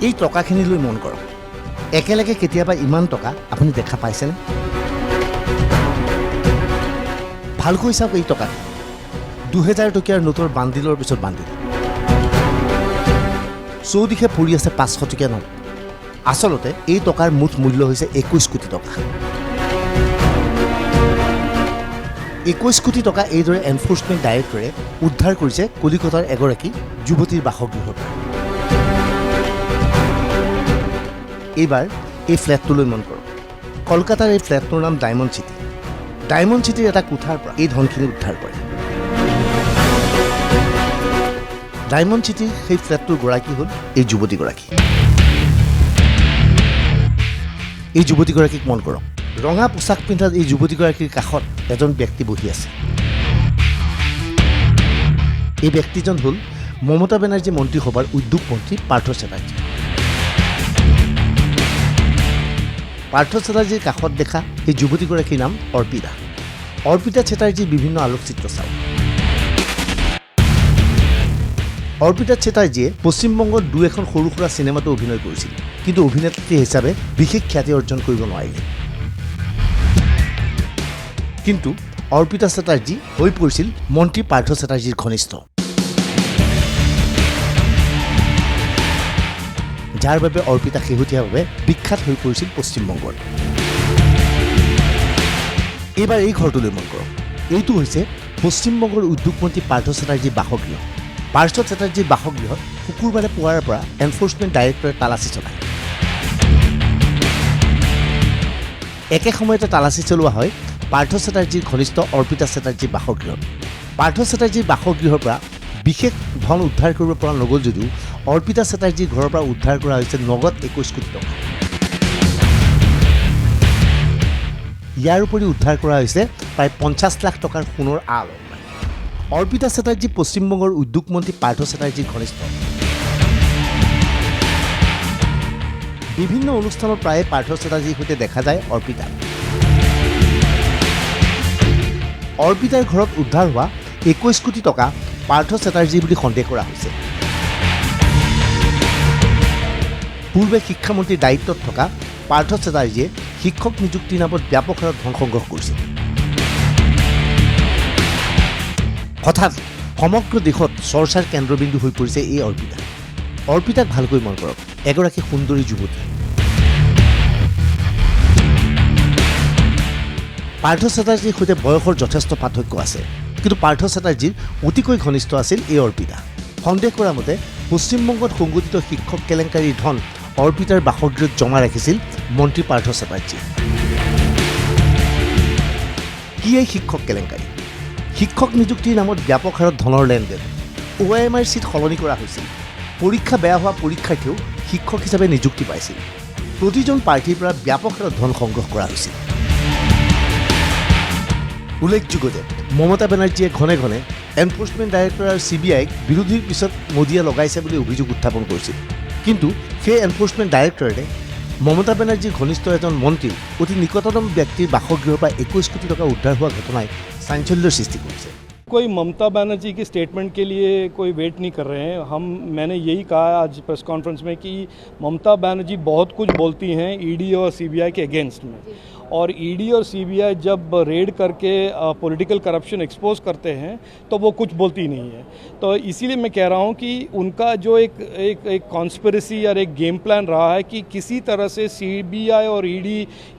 এই টকাখিনিলৈ মন কৰক একেলগে কেতিয়াবা ইমান টকা আপুনি দেখা পাইছেনে ভালকৈ চাওক এই টকা 2000 টকীয়াৰ নোটৰ বান্দিলৰ পিছত বান্দিল চৌদিশে পৰি আছে 500 টকীয়া নোট আচলতে এই টকাৰ মুঠ মূল্য হৈছে 21 কোটি টকা 21 কোটি টকা এইদৰে এনফোৰ্সমেণ্ট ডাইৰেক্টৰে উদ্ধাৰ কৰিছে কলিকতাৰ এগৰাকী যুৱতীৰ বাসগৃহৰ পৰা এইবাৰ এই ফ্লেটটোলৈ মন কৰক কলকাতাৰ এই ফ্লেটটোৰ নাম ডায়মণ্ড চিটি ডায়মণ্ড চিটিৰ এটা কোঠাৰ পৰা এই ধনখিনি উদ্ধাৰ কৰে ডায়মণ্ড চিটিৰ সেই ফ্লেটটোৰ গৰাকী হ'ল এই যুৱতীগৰাকী এই যুৱতীগৰাকীক মন কৰক ৰঙা পোছাক পিন্ধা এই যুৱতীগৰাকীৰ কাষত এজন ব্যক্তি বহি আছে এই ব্যক্তিজন হ'ল মমতা বেনাৰ্জী মন্ত্ৰীসভাৰ উদ্যোগ মন্ত্ৰী পাৰ্থ চেটাৰ্জী পাৰ্থ চেটাৰ্জীৰ কাষত দেখা এই যুৱতীগৰাকীৰ নাম অৰ্পিতা চেটাৰ্জীৰ বিভিন্ন আলোকচিত্ৰ চাওক অৰ্পিতা চেটাৰ্জীয়ে পশ্চিমবংগত দুই এখন সৰু সুৰা চিনেমাতো অভিনয় কৰিছিল কিন্তু অভিনেত্ৰী হিচাপে বিশেষ খ্যাতি অৰ্জন কৰিব নোৱাৰিলে কিন্তু অৰ্পিতা চেটাৰ্জী হৈ পৰিছিল মন্ত্ৰী পাৰ্থ চেটাৰ্জীৰ ঘনিষ্ঠ যাৰ বাবে অৰ্পিতা শেহতীয়াভাৱে বিখ্যাত হৈ পৰিছিল পশ্চিমবংগত এইবাৰ এই ঘৰটোলৈ মন কৰক এইটো হৈছে পশ্চিমবংগৰ উদ্যোগ মন্ত্ৰী পাৰ্থ চেটাৰ্জীৰ বাসগৃহ পাৰ্থ চেটাৰ্জীৰ বাসগৃহত শুকুৰবাৰে পুৱাৰ পৰা এনফোৰ্সমেণ্ট ডাইৰেক্টৰে তালাচী চলায় একে সময়তে তালাচী চলোৱা হয় পাৰ্থ চেটাৰ্জীৰ ঘনিষ্ঠ অৰ্পিতা চেটাৰ্জীৰ বাসগৃহত পাৰ্থ চেটাৰ্জীৰ বাসগৃহৰ পৰা বিশেষ ধন উদ্ধাৰ কৰিব পৰা নগ'ল যদিও অৰ্পিতা চেটাৰ্জীৰ ঘৰৰ পৰা উদ্ধাৰ কৰা হৈছে নগদ 21 কোটি টকা ইয়াৰ উপৰি উদ্ধাৰ কৰা হৈছে প্ৰায় 50 লাখ টকাৰ সোণৰ আলংকাৰ অৰ্পিতা চেটাৰ্জী পশ্চিমবংগৰ উদ্যোগ মন্ত্ৰী পাৰ্থ চেটাৰ্জীৰ ঘনিষ্ঠ বিভিন্ন অনুষ্ঠানত প্ৰায়ে পাৰ্থ চেটাৰ্জীৰ সৈতে দেখা যায় অৰ্পিতাৰ ঘৰত উদ্ধাৰ হোৱা 21 কোটি টকা পাৰ্থ চেটাৰ্জী বুলি সন্দেহ কৰা হৈছে পূৰ্বে শিক্ষামন্ত্ৰীৰ দায়িত্বত থকা পাৰ্থ চেটাৰ্জীয়ে শিক্ষক নিযুক্তিৰ নামত ব্যাপক হাৰত ধন সংগ্ৰহ কৰিছিল হঠাৎ সমগ্ৰ দেশত চৰ্চাৰ কেন্দ্ৰবিন্দু হৈ পৰিছে এই অৰ্পিতাক ভালকৈ মন কৰক এগৰাকী সুন্দৰী যুৱতী পাৰ্থ চেটাৰ্জীৰ সৈতে বয়সৰ যথেষ্ট পাৰ্থক্য আছে কিন্তু পাৰ্থ চেটাৰ্জীৰ অতিকৈ ঘনিষ্ঠ আছিল এই অৰ্পিতা সন্দেহ কৰা মতে পশ্চিমবংগত সংঘটিত শিক্ষক কেলেংকাৰীৰ ধন অৰ্পিতাৰ বাসগৃহত জমা ৰাখিছিল মন্ত্ৰী পাৰ্থ চেটাৰ্জীয়ে কি এই শিক্ষক কেলেংকাৰী শিক্ষক নিযুক্তিৰ নামত ব্যাপক হাৰত ধনৰ লেনদেন OIMৰ চিট সলনি কৰা হৈছিল পৰীক্ষা বেয়া হোৱা পৰীক্ষাৰ্থীও শিক্ষক হিচাপে নিযুক্তি পাইছিল প্ৰতিজন প্ৰাৰ্থীৰ পৰা ব্যাপক হাৰত ধন সংগ্ৰহ কৰা হৈছিল উল্লেখযোগ্য যে মমতা বেনাৰ্জীয়ে ঘনে ঘনে এনফোৰ্সমেণ্ট ডাইৰেক্টৰ আৰু CBIক বিৰোধীৰ পিছত মোদীয়ে লগাইছে বুলি অভিযোগ উত্থাপন কৰিছিল কিন্তু সেই এনফোৰ্সমেণ্ট ডাইৰেক্টৰে মমতা বেনাৰ্জীৰ ঘনিষ্ঠ এজন মন্ত্ৰী অতি নিকটতম ব্যক্তিৰ বাসগৃহৰ পৰা 21 কোটি টকা উদ্ধাৰ হোৱা ঘটনাই চাঞ্চল্যৰ সৃষ্টি কৰিছে कोई ममता बनर्जी की स्टेटमेंट के लिए कोई वेट नहीं कर रहे हैं मैंने यही कहा आज प्रेस कॉन्फ्रेंस में कि ममता बनर्जी बहुत कुछ बोलती हैं ED और CBI के अगेंस्ट में और ED और CBI जब रेड करके पॉलिटिकल करप्शन एक्सपोज करते हैं तो वो कुछ बोलती नहीं है तो इसीलिए मैं कह रहा हूँ कि उनका जो एक कॉन्स्पिरेसी और एक गेम प्लान रहा है कि किसी तरह से CBI और ED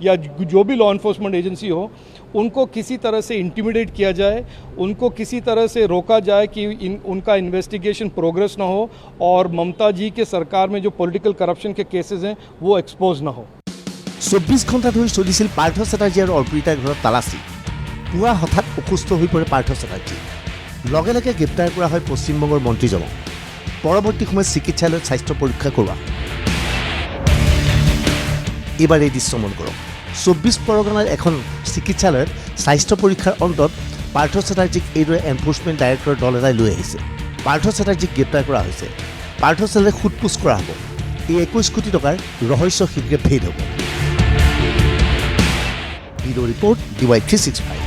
या जो भी लॉ इन्फोर्समेंट एजेंसी हो उनको किसी तरह से इंटिमिडेट किया जाए उनको किसी तरह से रोका जाए कि उनका इन्वेस्टिगेशन प्रोग्रेस ना हो और ममता जी के सरकार में जो पॉलिटिकल करप्शन के केसेस हैं वो एक्सपोज ना हो 24 ঘণ্টা ধৰি চলিছিল পাৰ্থ চেটাৰ্জী আৰু অৰ্পিতাৰ ঘৰত তালাচী পুৱা হঠাৎ অসুস্থ হৈ পৰে পাৰ্থ চেটাৰ্জী লগে লগে গ্ৰেপ্তাৰ কৰা হয় পশ্চিমবংগৰ মন্ত্ৰীজনক পৰৱৰ্তী সময়ত চিকিৎসালয়ত স্বাস্থ্য পৰীক্ষা কৰোৱা এইবাৰ এই দৃশ্য মন কৰক 24 পৰগনাৰ এখন চিকিৎসালয়ত স্বাস্থ্য পৰীক্ষাৰ অন্তত পাৰ্থ চেটাৰ্জীক এইদৰে এনফোৰ্সমেণ্ট ডাইৰেক্টৰৰ দল এটাই লৈ আহিছে পাৰ্থ চেটাৰ্জীক গ্ৰেপ্তাৰ কৰা হৈছে পাৰ্থ চেটাৰ্জীক সোধপোছ কৰা হ'ব এই 21 কোটি টকাৰ ৰহস্য শীঘ্ৰে ভেদ হ'ব ভিডিঅ' ৰিপৰ্ট DY365